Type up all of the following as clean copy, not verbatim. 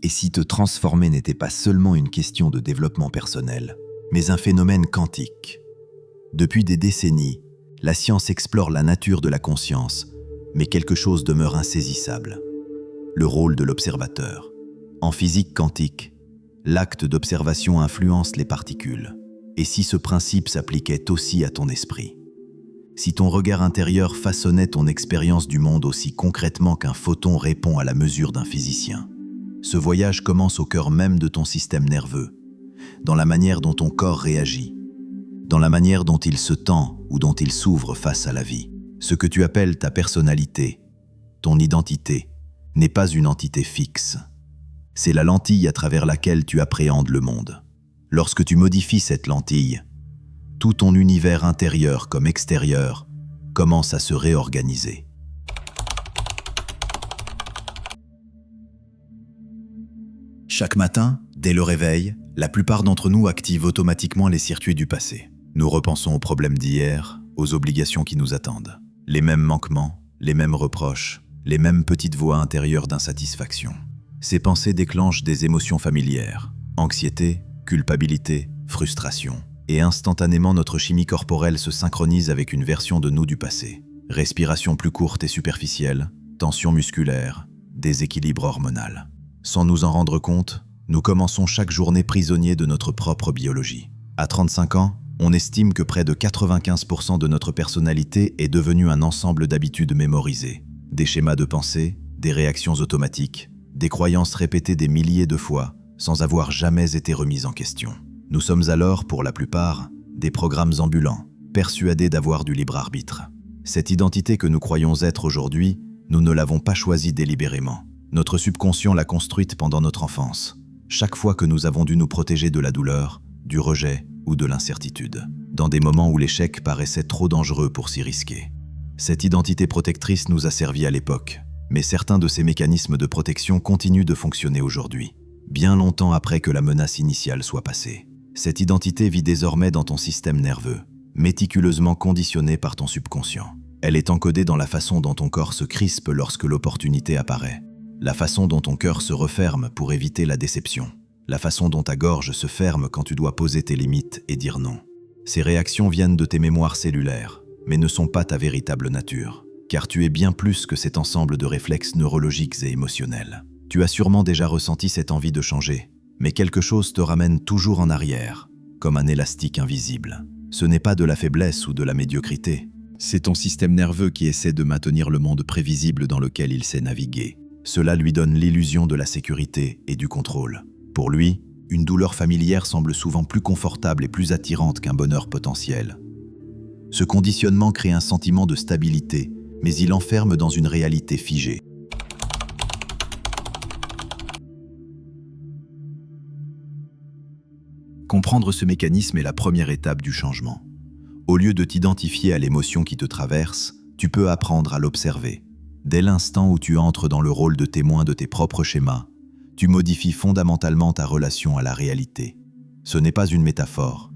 Et si te transformer n'était pas seulement une question de développement personnel, mais un phénomène quantique? Depuis des décennies, la science explore la nature de la conscience, mais quelque chose demeure insaisissable: le rôle de l'observateur. En physique quantique, l'acte d'observation influence les particules. Et si ce principe s'appliquait aussi à ton esprit? Si ton regard intérieur façonnait ton expérience du monde aussi concrètement qu'un photon répond à la mesure d'un physicien? Ce voyage commence au cœur même de ton système nerveux, dans la manière dont ton corps réagit, dans la manière dont il se tend ou dont il s'ouvre face à la vie. Ce que tu appelles ta personnalité, ton identité, n'est pas une entité fixe. C'est la lentille à travers laquelle tu appréhendes le monde. Lorsque tu modifies cette lentille, tout ton univers intérieur comme extérieur commence à se réorganiser. Chaque matin, dès le réveil, la plupart d'entre nous activent automatiquement les circuits du passé. Nous repensons aux problèmes d'hier, aux obligations qui nous attendent. Les mêmes manquements, les mêmes reproches, les mêmes petites voix intérieures d'insatisfaction. Ces pensées déclenchent des émotions familières: anxiété, culpabilité, frustration. Et instantanément, notre chimie corporelle se synchronise avec une version de nous du passé. Respiration plus courte et superficielle, tension musculaire, déséquilibre hormonal. Sans nous en rendre compte, nous commençons chaque journée prisonniers de notre propre biologie. À 35 ans, on estime que près de 95% de notre personnalité est devenue un ensemble d'habitudes mémorisées. Des schémas de pensée, des réactions automatiques, des croyances répétées des milliers de fois, sans avoir jamais été remises en question. Nous sommes alors, pour la plupart, des programmes ambulants, persuadés d'avoir du libre arbitre. Cette identité que nous croyons être aujourd'hui, nous ne l'avons pas choisie délibérément. Notre subconscient l'a construite pendant notre enfance, chaque fois que nous avons dû nous protéger de la douleur, du rejet ou de l'incertitude, dans des moments où l'échec paraissait trop dangereux pour s'y risquer. Cette identité protectrice nous a servi à l'époque, mais certains de ces mécanismes de protection continuent de fonctionner aujourd'hui, bien longtemps après que la menace initiale soit passée. Cette identité vit désormais dans ton système nerveux, méticuleusement conditionnée par ton subconscient. Elle est encodée dans la façon dont ton corps se crispe lorsque l'opportunité apparaît, la façon dont ton cœur se referme pour éviter la déception, la façon dont ta gorge se ferme quand tu dois poser tes limites et dire non. Ces réactions viennent de tes mémoires cellulaires, mais ne sont pas ta véritable nature, car tu es bien plus que cet ensemble de réflexes neurologiques et émotionnels. Tu as sûrement déjà ressenti cette envie de changer, mais quelque chose te ramène toujours en arrière, comme un élastique invisible. Ce n'est pas de la faiblesse ou de la médiocrité, c'est ton système nerveux qui essaie de maintenir le monde prévisible dans lequel il sait naviguer. Cela lui donne l'illusion de la sécurité et du contrôle. Pour lui, une douleur familière semble souvent plus confortable et plus attirante qu'un bonheur potentiel. Ce conditionnement crée un sentiment de stabilité, mais il enferme dans une réalité figée. Comprendre ce mécanisme est la première étape du changement. Au lieu de t'identifier à l'émotion qui te traverse, tu peux apprendre à l'observer. Dès l'instant où tu entres dans le rôle de témoin de tes propres schémas, tu modifies fondamentalement ta relation à la réalité. Ce n'est pas une métaphore.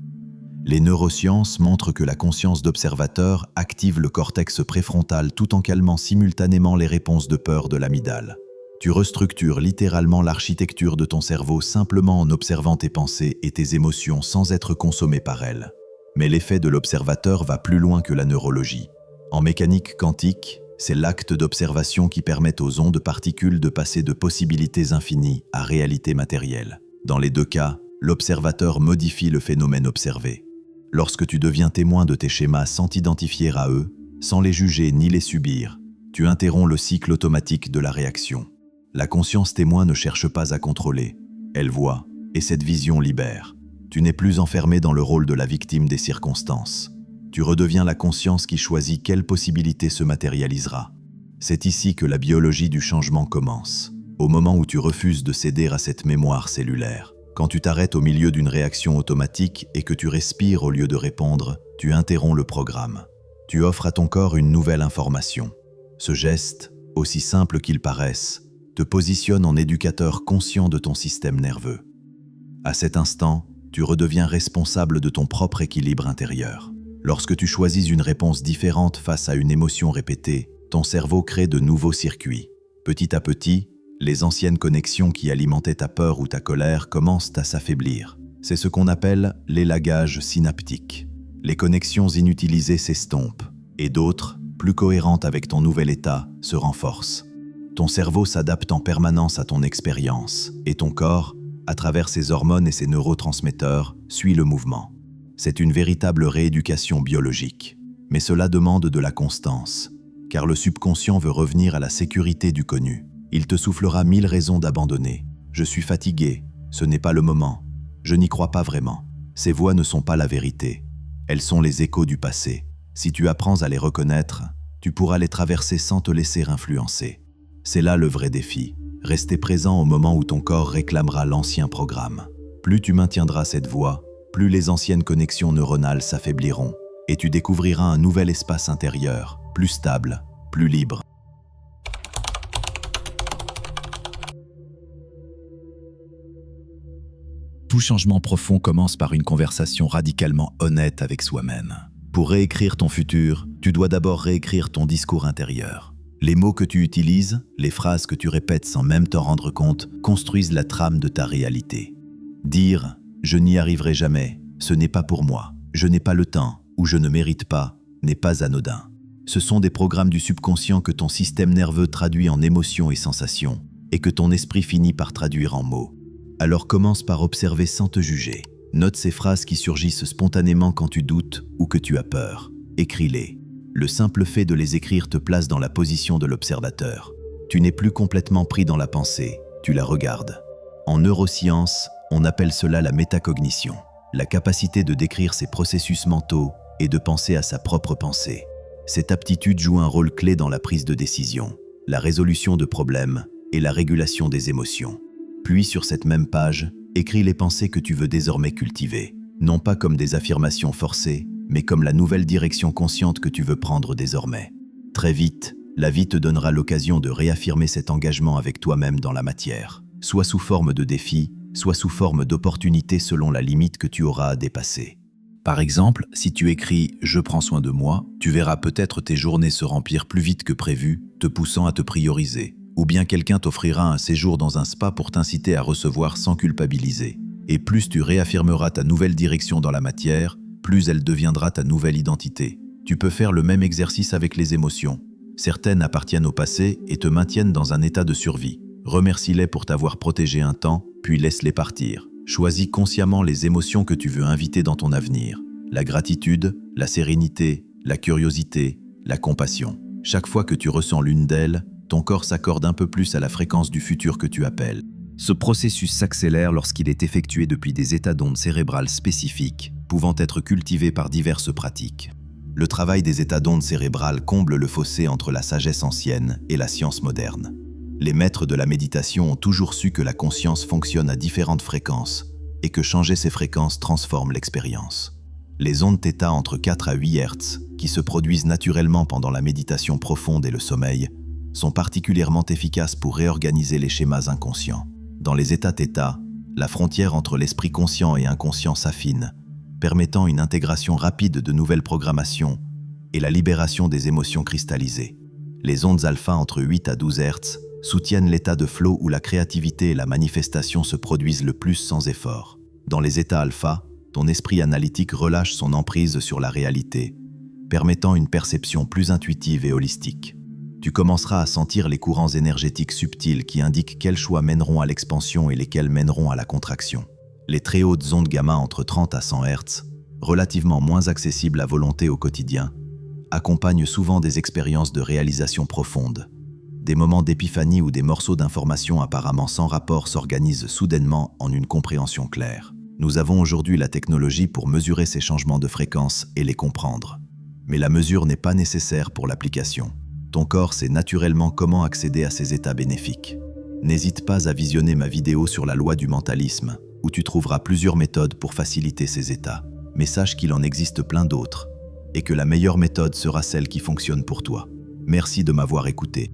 Les neurosciences montrent que la conscience d'observateur active le cortex préfrontal tout en calmant simultanément les réponses de peur de l'amygdale. Tu restructures littéralement l'architecture de ton cerveau simplement en observant tes pensées et tes émotions sans être consommé par elles. Mais l'effet de l'observateur va plus loin que la neurologie. En mécanique quantique, c'est l'acte d'observation qui permet aux ondes particules de passer de possibilités infinies à réalité matérielle. Dans les deux cas, l'observateur modifie le phénomène observé. Lorsque tu deviens témoin de tes schémas sans t'identifier à eux, sans les juger ni les subir, tu interromps le cycle automatique de la réaction. La conscience témoin ne cherche pas à contrôler, elle voit, et cette vision libère. Tu n'es plus enfermé dans le rôle de la victime des circonstances. Tu redeviens la conscience qui choisit quelle possibilité se matérialisera. C'est ici que la biologie du changement commence, au moment où tu refuses de céder à cette mémoire cellulaire. Quand tu t'arrêtes au milieu d'une réaction automatique et que tu respires au lieu de répondre, tu interromps le programme. Tu offres à ton corps une nouvelle information. Ce geste, aussi simple qu'il paraisse, te positionne en éducateur conscient de ton système nerveux. À cet instant, tu redeviens responsable de ton propre équilibre intérieur. Lorsque tu choisis une réponse différente face à une émotion répétée, ton cerveau crée de nouveaux circuits. Petit à petit, Les anciennes connexions qui alimentaient ta peur ou ta colère commencent à s'affaiblir. C'est ce qu'on appelle l'élagage synaptique. Les connexions inutilisées s'estompent, et d'autres, plus cohérentes avec ton nouvel état, se renforcent. Ton cerveau s'adapte en permanence à ton expérience, et ton corps, à travers ses hormones et ses neurotransmetteurs, suit le mouvement. C'est une véritable rééducation biologique. Mais cela demande de la constance, car le subconscient veut revenir à la sécurité du connu. Il te soufflera 1000 raisons d'abandonner. Je suis fatigué, ce n'est pas le moment. Je n'y crois pas vraiment. Ces voix ne sont pas la vérité. Elles sont les échos du passé. Si tu apprends à les reconnaître, tu pourras les traverser sans te laisser influencer. C'est là le vrai défi. Rester présent au moment où ton corps réclamera l'ancien programme. Plus tu maintiendras cette voix, plus les anciennes connexions neuronales s'affaibliront et tu découvriras un nouvel espace intérieur, plus stable, plus libre. Tout changement profond commence par une conversation radicalement honnête avec soi-même. Pour réécrire ton futur, tu dois d'abord réécrire ton discours intérieur. Les mots que tu utilises, les phrases que tu répètes sans même t'en rendre compte, construisent la trame de ta réalité. Dire « je n'y arriverai jamais »,« ce n'est pas pour moi »,« je n'ai pas le temps » ou « je ne mérite pas » n'est pas anodin. Ce sont des programmes du subconscient que ton système nerveux traduit en émotions et sensations, et que ton esprit finit par traduire en mots. Alors commence par observer sans te juger. Note ces phrases qui surgissent spontanément quand tu doutes ou que tu as peur. Écris-les. Le simple fait de les écrire te place dans la position de l'observateur. Tu n'es plus complètement pris dans la pensée, tu la regardes. En neurosciences, on appelle cela la métacognition, la capacité de décrire ses processus mentaux et de penser à sa propre pensée. Cette aptitude joue un rôle clé dans la prise de décision, la résolution de problèmes et la régulation des émotions. Puis sur cette même page, écris les pensées que tu veux désormais cultiver, non pas comme des affirmations forcées, mais comme la nouvelle direction consciente que tu veux prendre désormais. Très vite, la vie te donnera l'occasion de réaffirmer cet engagement avec toi-même dans la matière, soit sous forme de défi, soit sous forme d'opportunité selon la limite que tu auras à dépasser. Par exemple, si tu écris « Je prends soin de moi », tu verras peut-être tes journées se remplir plus vite que prévu, te poussant à te prioriser. Ou bien quelqu'un t'offrira un séjour dans un spa pour t'inciter à recevoir sans culpabiliser. Et plus tu réaffirmeras ta nouvelle direction dans la matière, plus elle deviendra ta nouvelle identité. Tu peux faire le même exercice avec les émotions. Certaines appartiennent au passé et te maintiennent dans un état de survie. Remercie-les pour t'avoir protégé un temps, puis laisse-les partir. Choisis consciemment les émotions que tu veux inviter dans ton avenir. La gratitude, la sérénité, la curiosité, la compassion. Chaque fois que tu ressens l'une d'elles, ton corps s'accorde un peu plus à la fréquence du futur que tu appelles. Ce processus s'accélère lorsqu'il est effectué depuis des états d'ondes cérébrales spécifiques, pouvant être cultivés par diverses pratiques. Le travail des états d'ondes cérébrales comble le fossé entre la sagesse ancienne et la science moderne. Les maîtres de la méditation ont toujours su que la conscience fonctionne à différentes fréquences et que changer ces fréquences transforme l'expérience. Les ondes θ entre 4 à 8 Hz, qui se produisent naturellement pendant la méditation profonde et le sommeil, sont particulièrement efficaces pour réorganiser les schémas inconscients. Dans les états θ, la frontière entre l'esprit conscient et inconscient s'affine, permettant une intégration rapide de nouvelles programmations et la libération des émotions cristallisées. Les ondes alpha entre 8 à 12 Hz soutiennent l'état de flow où la créativité et la manifestation se produisent le plus sans effort. Dans les états alpha, ton esprit analytique relâche son emprise sur la réalité, permettant une perception plus intuitive et holistique. Tu commenceras à sentir les courants énergétiques subtils qui indiquent quels choix mèneront à l'expansion et lesquels mèneront à la contraction. Les très hautes ondes gamma entre 30 à 100 Hz, relativement moins accessibles à volonté au quotidien, accompagnent souvent des expériences de réalisation profonde. Des moments d'épiphanie où des morceaux d'informations apparemment sans rapport s'organisent soudainement en une compréhension claire. Nous avons aujourd'hui la technologie pour mesurer ces changements de fréquence et les comprendre. Mais la mesure n'est pas nécessaire pour l'application. Ton corps sait naturellement comment accéder à ces états bénéfiques. N'hésite pas à visionner ma vidéo sur la loi du mentalisme, où tu trouveras plusieurs méthodes pour faciliter ces états. Mais sache qu'il en existe plein d'autres, et que la meilleure méthode sera celle qui fonctionne pour toi. Merci de m'avoir écouté.